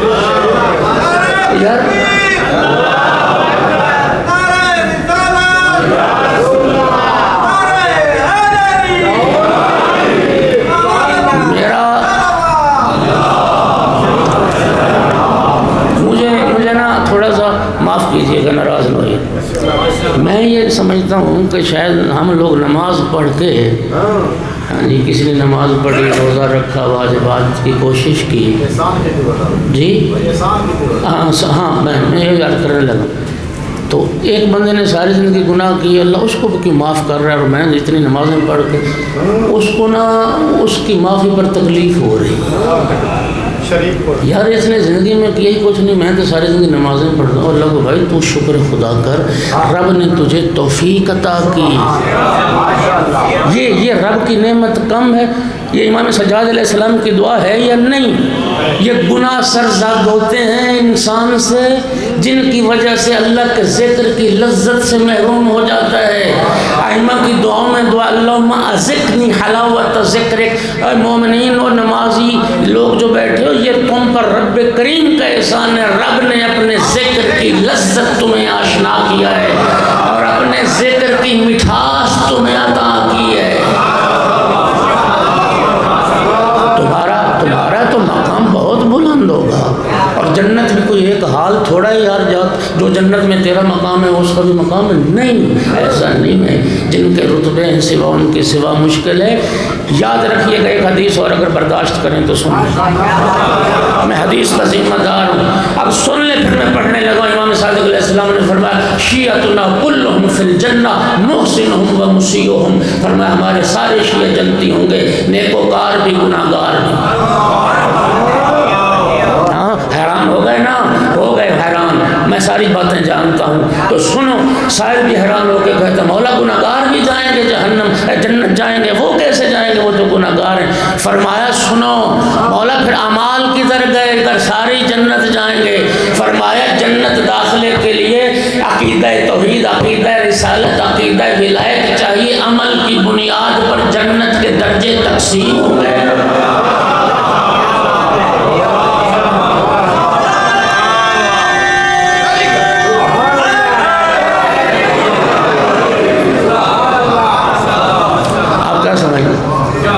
یار ناراض نہ ہوئے. میں یہ سمجھتا ہوں کہ شاید ہم لوگ نماز پڑھ کے، یعنی کسی نے نماز پڑھی، روزہ رکھا، واجبات کی کوشش کی، جی ہاں میں یہ یاد کرنے لگا تو ایک بندے نے ساری زندگی گناہ کی، اللہ اس کو بھی کیوں معاف کر رہا ہے، اور میں اتنی نمازیں پڑھ کے اس کو نا اس کی معافی پر تکلیف ہو رہی یار اس نے زندگی میں کیا ہی کچھ نہیں، میں تو ساری زندگی نمازیں پڑھتا ہوں۔ اللہ کو بھائی تو شکر خدا کر، رب نے تجھے توفیق عطا کی، یہ رب کی نعمت کم ہے؟ یہ امام سجاد علیہ السلام کی دعا ہے یا نہیں؟ یہ گناہ سرزد ہوتے ہیں انسان سے جن کی وجہ سے اللہ کے ذکر کی لذت سے محروم ہو جاتا ہے۔ ائمہ کی دعاؤں میں دعا اللہم ازقنی حلاوت ذکرک، اے مومنین اور نمازی لوگ جو بیٹھے ہو، یہ تم پر رب کریم کا احسان ہے، رب نے اپنے ذکر کی لذت تمہیں آشنا کیا ہے اور اپنے ذکر کی مٹھاس تمہیں عطا کی ہے۔ تمہارا تو مقام بہت بلند ہوگا، اور جنت بھی کوئی ایک حال تھوڑا ہی یار جو جنت میں تیرا مقام ہے اس کا بھی مقام ہے، نہیں، ایسا نہیں ہے۔ جن کے رتبے ہیں سوا ان کے سوا مشکل ہے۔ یاد رکھیے گا ایک حدیث، اور اگر برداشت کریں تو سن لیں، میں حدیث کا ذمہ دار ہوں، اب سن لیں پھر میں پڑھنے لگا۔ امام صادق علیہ السلام نے فرمایا شیعتنا کلہم فی الجنہ محسنہم و مسیئہم، فرمایا ہمارے سارے شیعہ جنتی ہوں گے، نیکوکار بھی گناہگار بھی۔ حیران ہو گئے نا، ہو گئے حیران، میں ساری باتیں جانتا ہوں تو سنو۔ سائل بھی حیران ہو کے کہتا مولا گناہگار بھی جائیں گے جہنم، جنت جائیں گے؟ وہ کیسے جائیں گے، وہ تو گناہگار ہیں۔ فرمایا سنو مولا پھر اعمال کدھر گئے، ادھر ساری جنت جائیں گے۔ فرمایا جنت داخلے کے لیے عقیدہ توحید، عقیدہ رسالت، عقیدہ ولایت چاہیے، عمل کی بنیاد پر جنت کے درجے تقسیم ہو گئے۔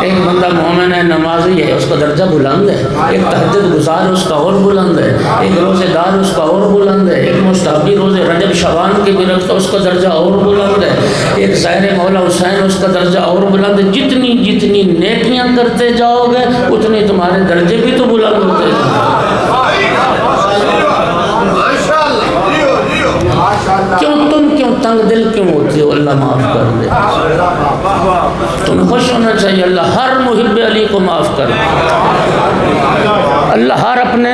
ایک بندہ مومن ہے، نمازی ہے، اس کا درجہ بلند ہے، ایک تہجد گزار اس کا اور بلند ہے، ایک روزے دار اس کا اور بلند ہے، ایک مستحبی روزے رجب شعبان کے بھی رکھتا اس کا درجہ اور بلند ہے، ایک زائر مولا حسین اس کا درجہ اور بلند ہے۔ جتنی جتنی نیکیاں کرتے جاؤ گے اتنے تمہارے درجے بھی تو بلند ہوتے ہیں۔ کیوں تنگ دل کیوں ہوتے ہو؟ اللہ معاف کر دے، تمہیں خوش ہونا چاہیے، اللہ ہر محب علی کو معاف کر دے۔ اللہ ہر اپنے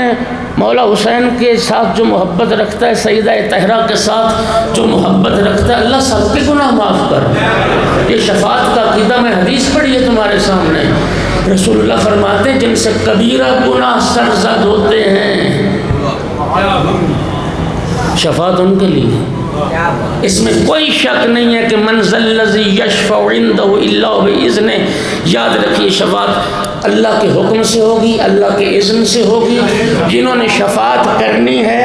مولا حسین کے ساتھ جو محبت رکھتا ہے، سیدہ طاہرہ کے ساتھ جو محبت رکھتا ہے، اللہ سب کے گناہ معاف کر۔ یہ شفاعت کا عقیدہ میں حدیث پڑھی ہے تمہارے سامنے، رسول اللہ فرماتے جن سے کبیرہ گناہ سرزد ہوتے ہیں شفاعت ان کے لیے، اس میں کوئی شک نہیں ہے کہ من ذا الذی یشفع عنده الا باذنہ۔ یاد رکھیے شفاعت اللہ کے حکم سے ہوگی، اللہ کے اذن سے ہوگی۔ جنہوں نے شفاعت کرنی ہے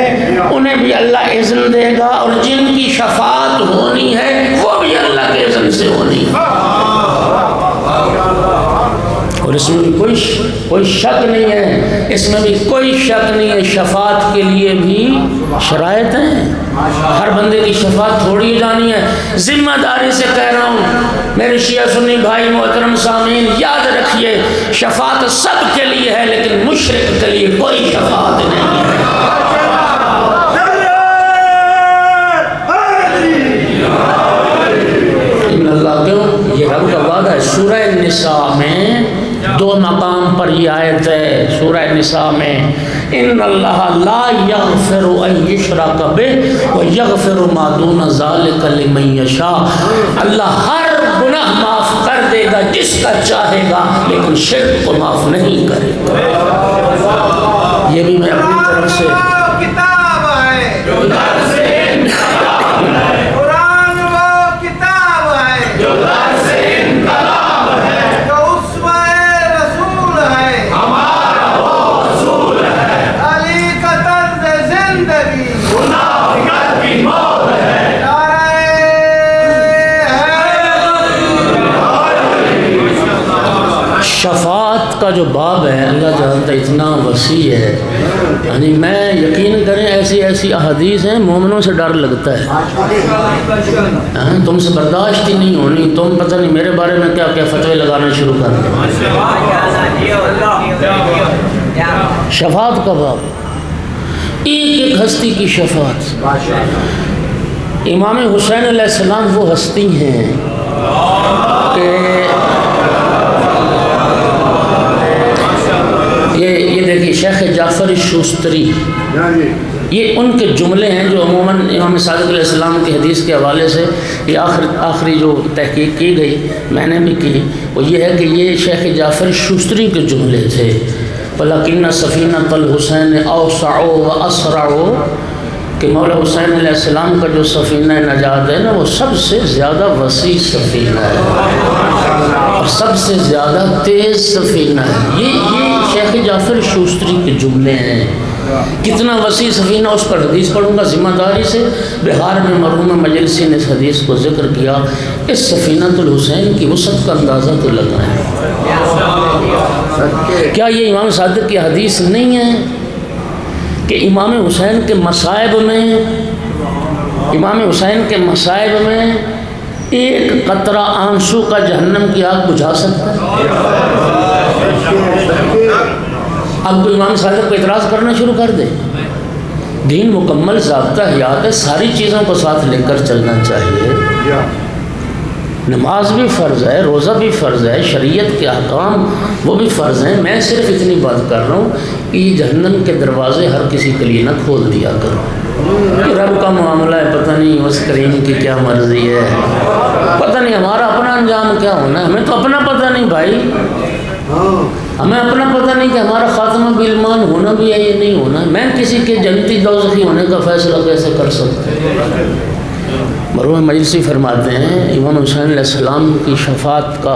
انہیں بھی اللہ اذن دے گا، اور جن کی شفاعت ہونی ہے وہ بھی اللہ کے اذن سے ہونی ہے، اور اس میں بھی کوئی شک نہیں ہے، اس میں بھی کوئی شک نہیں ہے۔ شفاعت کے لیے بھی شرائط ہیں، ہر بندے کی شفاعت تھوڑی جانی ہے۔ ذمہ داری سے کہہ رہا ہوں میرے شیعہ سنی بھائی محترم سامعین، یاد رکھیے شفاعت سب کے لیے ہے، لیکن مشرک کے لیے کوئی شفاعت نہیں ہے۔ اللہ کیوں؟ یہ رب کا وعدہ ہے۔ سورہ نساء میں دو مقام پر یہ آیت ہے، سورہ نساء میں ان اللہ لا یغفر ان یشرک بہ ویغفر ما دون ذلک لمن یشاء۔ اللہ ہر گناہ معاف کر دے گا جس کا چاہے گا، لیکن شرک کو معاف نہیں کرے گا۔ یہ بھی میں اپنی طرف سے کتاب ہے، قرآن وہ کتاب ہے جو در سے انقلاب ہے، جو اسوہ رسول ہے، ہمارا وہ رسول ہے، علی کا طرز زندگی منافقت کی موت ہے۔ شفاعت کا جو باب ہے اللہ جانتا اتنا وسیع ہے، یعنی میں یقین کریں ایسی ایسی احادیث ہیں مومنوں سے ڈر لگتا ہے، تم سے برداشت ہی نہیں ہونی، تم پتہ نہیں میرے بارے میں کیا کیا فتوے لگانا شروع کر دیں۔ شفاعت کا باب، ایک ایک ہستی کی شفاعت، امام حسین علیہ السلام وہ ہستی ہیں کہ یہ دیکھیے شیخ جعفر شوستری، یہ ان کے جملے ہیں جو عموماً امام صادق علیہ السلام کی حدیث کے حوالے سے یہ آخری جو تحقیق کی گئی میں نے بھی کی، وہ یہ ہے کہ یہ شیخ جعفر شوستری کے جملے تھے۔ وَلَكِنَّ سَفِينَةَ الْحُسَيْنِ أَوْسَعُ وَأَسْرَعُ، کہ مولا حسین علیہ السلام کا جو سفینہ نجات ہے نا وہ سب سے زیادہ وسیع سفینہ ہے اور سب سے زیادہ تیز سفینہ ہے۔ یہ شیخ جعفر شوستری کے جملے ہیں۔ کتنا وسیع سفینہ، اس پر حدیث پڑھوں گا ذمہ داری سے۔ بہار میں مرحوم مجلسی نے اس حدیث کو ذکر کیا، اس سفینۃ الحسین کی وسعت کا اندازہ تو لگ رہا ہے۔ کیا یہ امام صادق کی حدیث نہیں ہے کہ امام حسین کے مصائب میں ایک قطرہ آنسو کا جہنم کی آگ بجھا سکتا ہے؟ اب تو امام صادق کو اعتراض کرنا شروع کر دے۔ دین مکمل ضابطہ حیات ہے، ساری چیزوں کو ساتھ لے کر چلنا چاہیے۔ نماز بھی فرض ہے، روزہ بھی فرض ہے، شریعت کے احکام وہ بھی فرض ہیں۔ میں صرف اتنی بات کر رہا ہوں کہ یہ جہنم کے دروازے ہر کسی کے لیے نہ کھول دیا کرو۔ یہ رب کا معاملہ ہے، پتہ نہیں اس کریم کی کیا مرضی ہے، پتہ نہیں ہمارا اپنا انجام کیا ہونا ہے، ہمیں تو اپنا پتہ نہیں بھائی، ہمیں اپنا پتہ نہیں کہ ہمارا خاتمہ بالایمان ہونا بھی ہے یا نہیں ہونا ہے۔ میں کسی کے جنتی دوزخی ہونے کا فیصلہ کیسے کر سکتا ہوں؟ مرحوم مجلسی فرماتے ہیں امام حسین علیہ السلام کی شفاعت کا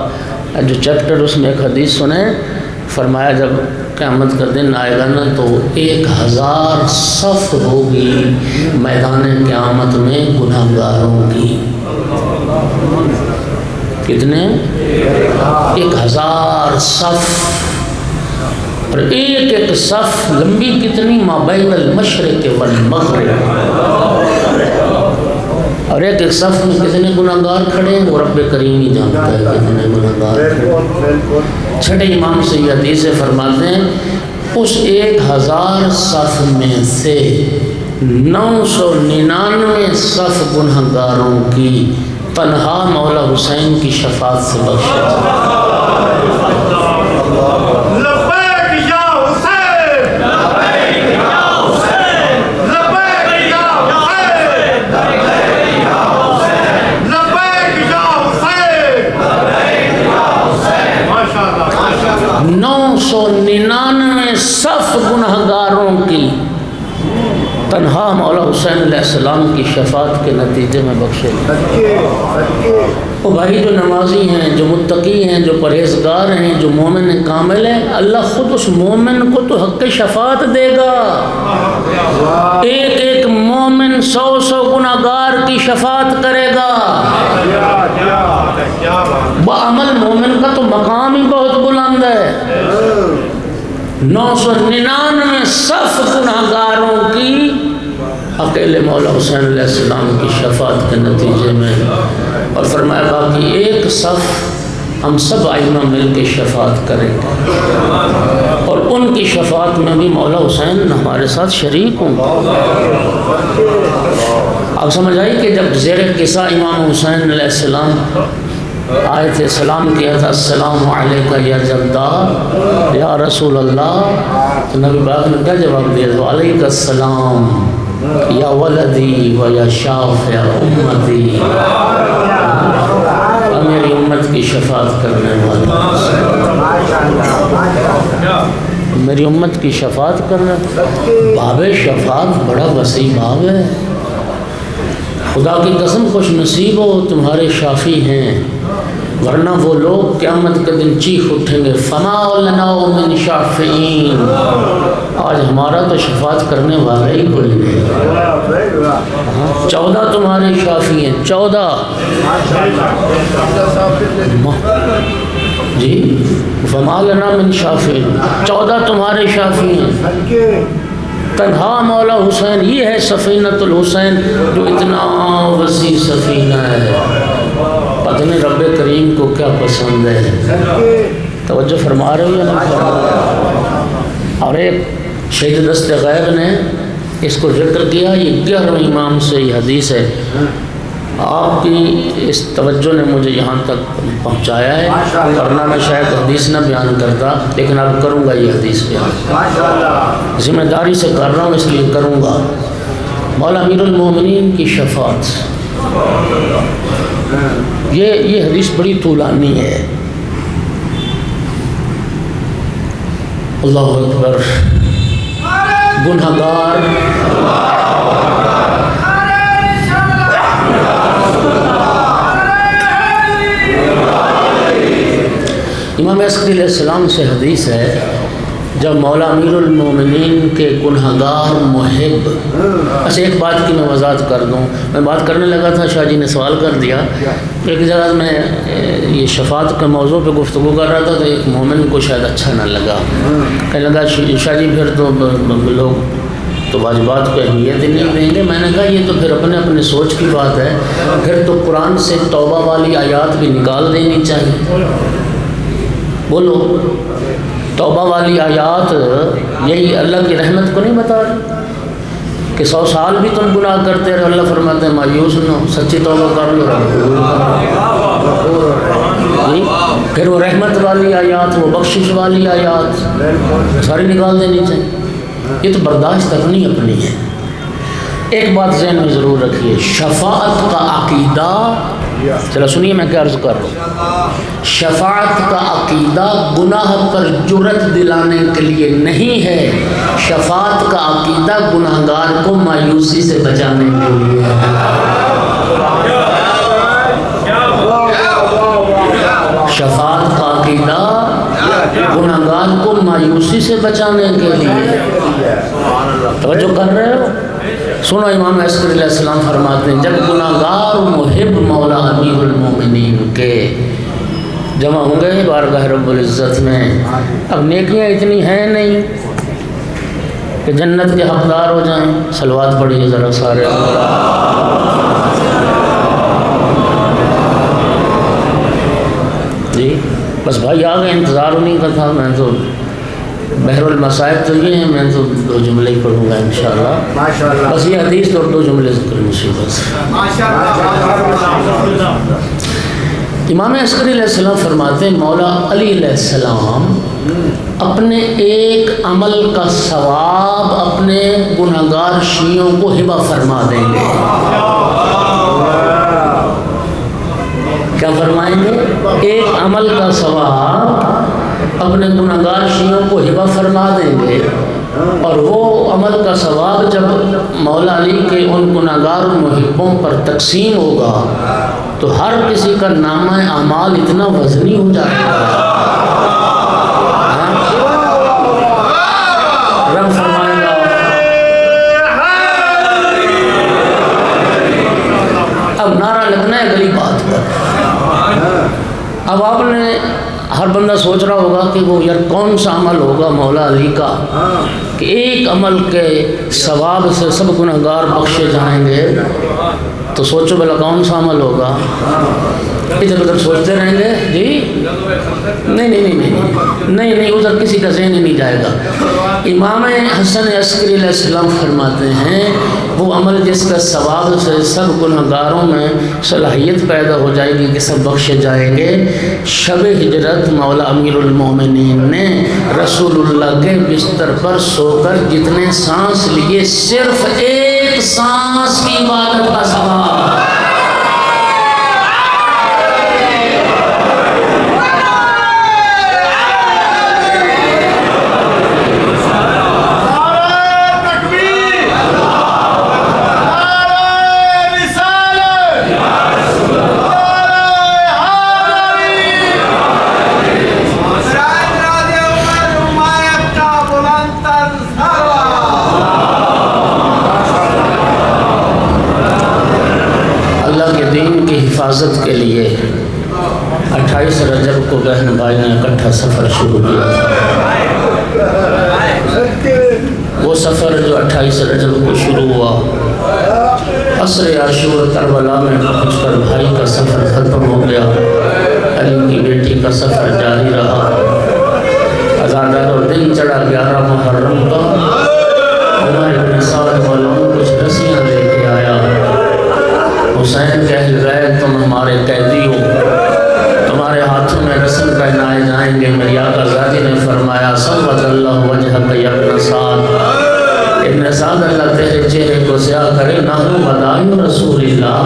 جو چیپٹر، اس میں ایک حدیث سنیں، فرمایا جب قیامت کا دن آئے گا نا تو 1000 صف ہوگی میدان قیامت میں گناہگاروں کی۔ کتنے؟ 1000 صف، اور ایک ایک صف لمبی کتنی؟ مابین المشرق والمغرب، اور ایک ایک صف میں کتنے گناہگار کھڑے ہیں وہ رب کریم ہی جانتا ہے کتنے گناہگار کھڑے۔ چھٹے امام سے یہ حدیث فرماتے ہیں اس 1000 صف میں سے 999 صف گناہگاروں کی تنہا مولا حسین کی شفاعت سے بخشے جائے۔ صف گناہگاروں کی تنہا مولا حسین علیہ السلام کی شفاعت کے نتیجے میں بخشے۔ وہ بھائی جو نمازی ہیں، جو متقی ہیں، جو پرہیزگار ہیں، جو مومن کامل ہیں، اللہ خود اس مومن کو تو حق شفاعت دے گا۔ ایک ایک مومن 100 گناہگار کی شفاعت کرے گا۔ بعمل مومن کا تو مقام ہی بہت بلند ہے۔ 999 صف گناہگاروں کی اکیلے مولا حسین علیہ السلام کی شفاعت کے نتیجے میں، اور فرمایا باقی ایک صف ہم سب ائمہ مل کے شفاعت کریں گے، اور ان کی شفاعت میں بھی مولا حسین ہمارے ساتھ شریک ہوں۔ اب سمجھ آئی کہ جب زیر قصہ امام حسین علیہ السلام آئے تھے، سلام کیا تھا، السلام علیکہ یا جدہ یا رسول اللہ، تو نبی پاک نے کیا جواب دیا؟ تو علیکہ السلام یا ولدی و یا شافع امتی، میری امت کی شفاعت کرنے والا، میری امت کی شفاعت کرنا۔ باب شفاعت بڑا وسیع باب ہے۔ خدا کی قسم خوش نصیب ہو تمہارے شافی ہیں، ورنہ وہ لوگ قیامت کے دن چیخ اٹھیں گے فما لنا من شافعین، آج ہمارا تو شفاعت کرنے والا ہی کوئی نہیں۔ 14 تمہارے شافی ہیں، 14 جی، فما لنا من شافعین، 14 تمہارے شافی ہیں۔ تنہا مولا حسین، یہ ہے سفینۃ الحسین جو اتنا وسیع سفینہ ہے۔ پتہ نہیں رب کریم کو کیا پسند ہے، توجہ فرما رہے ہو یا نہیں؟ اور ایک شہید دست غیب نے اس کو ذکر کیا، یہ 11ویں امام سے یہ حدیث ہے. آپ کی اس توجہ نے مجھے یہاں تک پہنچایا ہے، ورنہ میں شاید حدیث نہ بیان کرتا، لیکن اب کروں گا یہ حدیث بیان، ذمہ داری سے کر رہا ہوں اس لیے کروں گا. مولا امیر المومنین کی شفاعت، یہ حدیث بڑی طولانی ہے. اللہ اکبر. گنہگار امام عسکری علیہ السلام سے حدیث ہے، جب مولا امیر المومنین کے گنہگار محب. اچھا ایک بات کی میں وضاحت کر دوں، میں بات کرنے لگا تھا، شاہ جی نے سوال کر دیا. ایک جگہ میں یہ شفاعت کے موضوع پہ گفتگو کر رہا تھا تو ایک مومن کو شاید اچھا نہ لگا، کہنے لگا شاہ جی پھر تو لوگ تو واجبات کو اہمیت ہی نہیں دیں گے. میں نے کہا یہ تو پھر اپنے اپنے سوچ کی بات ہے، پھر تو قرآن سے توبہ والی آیات بھی نکال دینی چاہیے. بولو، توبہ والی آیات یہی اللہ کی رحمت کو نہیں بتا رہی کہ 100 سال بھی تم گناہ کرتے رہے، اللہ فرماتے ہیں مایوس نہ ہو، سچی توبہ کر لو. پھر وہ رحمت والی آیات، وہ بخشش والی آیات ساری نکال دینی چاہیے. یہ تو برداشت کرنی اپنی ہے. ایک بات ذہن میں ضرور رکھیے، شفاعت کا عقیدہ، چلو سنیے میں کیا عرض کر رہا ہوں. شفاعت کا عقیدہ گناہ پر جرت دلانے کے لیے نہیں ہے، شفاعت کا عقیدہ گناہگار کو مایوسی سے بچانے کے لیے ہے. شفاعت کا عقیدہ گناہگار کو مایوسی سے بچانے کے لیے. توجہ کر رہے ہو؟ سنو، امام عسکری علیہ السلام فرماتے ہیں جب گناہگار محب مولا امیر المومنین کے جمع ہوں گے بارگاہ رب العزت میں، اب نیکیاں اتنی ہیں نہیں کہ جنت کے حقدار ہو جائیں. صلوات پڑھیے ذرا سارے. جی بس بھائی آ گئے، انتظار انہیں کا تھا. میں تو بحر المصائب تو یہ ہیں، میں تو 2 جملے ہی پڑھوں گا انشاءاللہ. بس یہ حدیث تو 2 جملے ذکر مصیبت. امام عسکری علیہ السلام فرماتے ہیں مولا علی علیہ السلام اپنے ایک عمل کا ثواب اپنے گنہگار شیعوں کو ہبہ فرما دیں گے. کیا فرمائیں گے؟ ایک عمل کا ثواب اپنے گنہگار شیعوں کو ہبہ فرما دیں گے، اور وہ عمل کا ثواب جب مولا علی کے ان گنہگار محبوں پر تقسیم ہوگا تو ہر کسی کا نامہ اعمال اتنا وزنی ہو جائے گا. رب فرمائے گا اب نعرہ لگنا ہے گلی بات پر. اب آپ نے ہر بندہ سوچ رہا ہوگا کہ وہ یار کون سا عمل ہوگا مولا علی کا کہ ایک عمل کے ثواب سے سب گنہگار بخشے جائیں گے. تو سوچو بھلا کون سا عمل ہوگا. ادھر ادھر سوچتے رہیں گے. جی نہیں ادھر کسی کا ذہن ہی نہیں جائے گا. امام حسن عسکری علیہ السلام فرماتے ہیں وہ عمل جس کا ثواب سے سب گنہگاروں میں صلاحیت پیدا ہو جائے گی کہ سب بخشے جائیں گے. شب ہجرت مولا امیر المومنین نے رسول اللہ کے بستر پر سو کر جتنے سانس لیے صرف ایک سانس کی عبادت کا ثواب. حفاظت کے لیے 28 رجب کو بہن بھائی نے اکٹھا سفر شروع کیا تھا. وہ سفر جو 28 رجب کو شروع ہوا، عصر عاشور کربلا میں پہنچ کر بھائی کا سفر ختم ہو گیا. علی کی بیٹی کا سفر جاری رہا. عزادار اور دن چڑھا 11 محرم کا. عمر بن سعد توسیع کرے نہ بدائے رسول اللہ،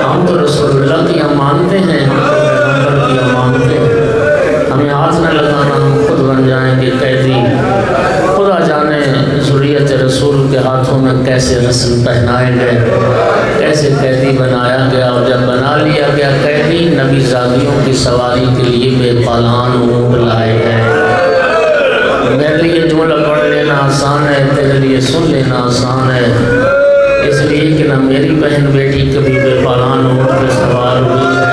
ہم تو رسول اللہ کی مانتے ہیں، ہم تو پیغمبر کی مانتے ہیں، ہمیں ہاتھ نہ لگانا، ہم خود بن جائیں گے قیدی۔ خدا جانے ذریت رسول کے ہاتھوں میں کیسے رسم پہنائے گئے، کیسے قیدی بنایا گیا، اور جب بنا لیا گیا قیدی، نبی زادیوں کی سواری کے لیے بے پالان اونٹ لائے گئے۔ میرے لیے جملہ پڑھ لینا آسان ہے، تیرے لیے سن لینا آسان ہے، اس لیے کہ نہ میری بہن بیٹی کبھی بے پالان اونٹ پہ سوار ہوئی ہے،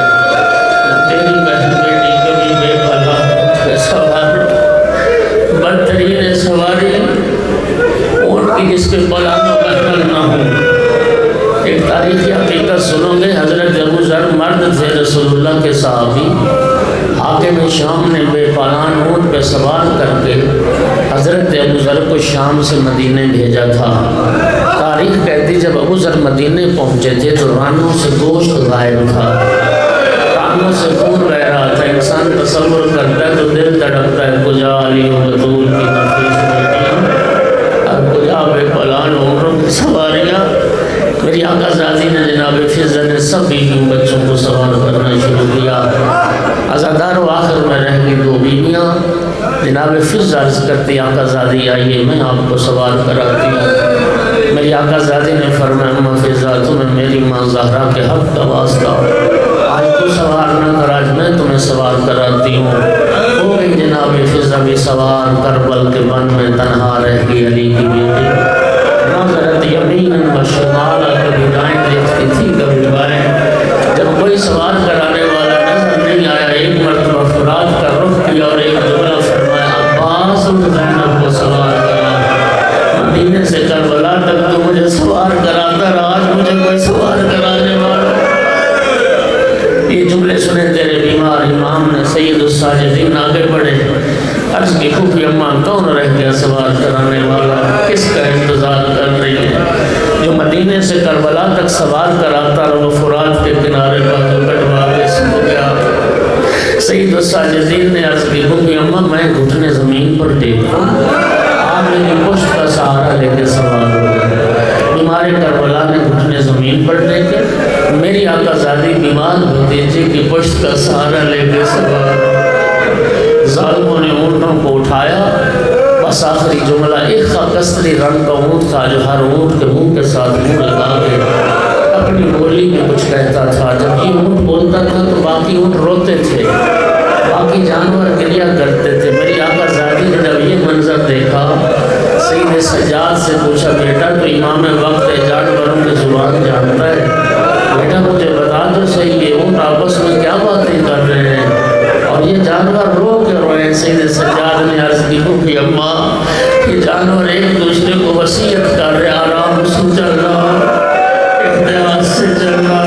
نہ تیری بہن بیٹی کبھی بے پالان اونٹ پہ سوار ہوئی۔ بدترین سواری اونٹ کی جس کے پلانوں کا حل نہ ہو۔ ایک تاریخی حقیقت سنو گے، حضرت ابو ذر مرد تھے رسول اللہ کے صحابی، حاکم شام نے بے پالان اونٹ پہ سوار کر کے حضرت ابو ذر کو شام سے مدینے بھیجا تھا۔ تاریخ کہتی جب ابو ذر مدینے پہنچے تھے تو رانوں سے گوشت غائب تھا، رانوں سے خون بہ رہا تھا۔ انسان تصور کرتا ہے تو دل تڑپتا ہے، کجا علی و بطول کی نفیس بیٹیاں اور کجا بے پالان اونٹوں کی سواریاں۔ میری آقا زادی نے جناب فضل نے سب بیویوں بچوں کو سوار کرنا شروع کیا۔ عزادار و آخر میں رہ گئی دو بیویاں۔ جناب فضل عرض کرتی آقا زادی آئیے میں آپ کو سوار کراتی ہوں۔ میری آقا زادی نے فرمایا اما فضل تمہیں میری ماں زہرا کے حق کا واسطہ، آج تو سوار نہ کر، آج میں تمہیں سوار کراتی ہوں۔ ہو گئی جناب فضل بھی سوار، کربل کے بن میں تنہا رہ گئی علی کی بیٹی۔ نظرت یمین و شمال، کبھی دائیں دیکھتی تھی کبھی بائیں۔ جب کوئی سوار کرانے والا نظر نہیں آیا، ایک مرتبہ فرات کا رخ کیا اور ایک جملہ فرمایا عباس زینب کو سوار کرا۔ مدینے سے کربلا تک تو مجھے سوار کراتا رہا، آج مجھے کوئی سوار کرانے والا۔ یہ جملے سنے تیرے بیمار امام نے سید الساجدین آگے بڑھے، عرض کی پھوپھی اماں کون رہ گیا سوار کرانے والا، کس کا انتظار کر رہی ہے؟ جو مدینے سے کربلا تک سوار کراتا رہا وہ فرات کے کنارے پر جو کٹوا کے سو گیا۔ سید الساجدین نے عرض کی پھوپھی اماں میں گھٹنے زمین پر ٹیکوں، آپ میری پشت کا سہارا لے کے سوار ہو گئے۔ بیمار کربلا نے گھٹنے زمین پر ٹیکے، میری آقا زادی بیمار بھتیجے کی پشت کا سہارا لے کے سوار ہو گئے۔ ظالموں نے اونٹوں کو اٹھایا، بس آخری جملہ ایک کستری رنگ کا اونٹ تھا جو ہر اونٹ کے منہ کے ساتھ منہ لگا کے اپنی بولی میں کچھ کہتا تھا۔ جب یہ اونٹ بولتا تھا تو باقی اونٹ روتے تھے، باقی جانور گریا کرتے تھے۔ میری آقا زادی نے جب یہ منظر دیکھا سید سجاد سے پوچھا بیٹا تو امام وقت ہے، جانوروں کی زبان جانتا ہے، بیٹا مجھے بتا تو صحیح یہ اونٹ آپس میں کیا باتیں کر رہے ہیں اور یہ جانور رو کے روئے؟ سید سجاد نے عرض کی پھوپھی اماں یہ جانور ایک دوسرے کو وصیت کر رہے آرام سے چل رہا، احتیاط سے چل رہا،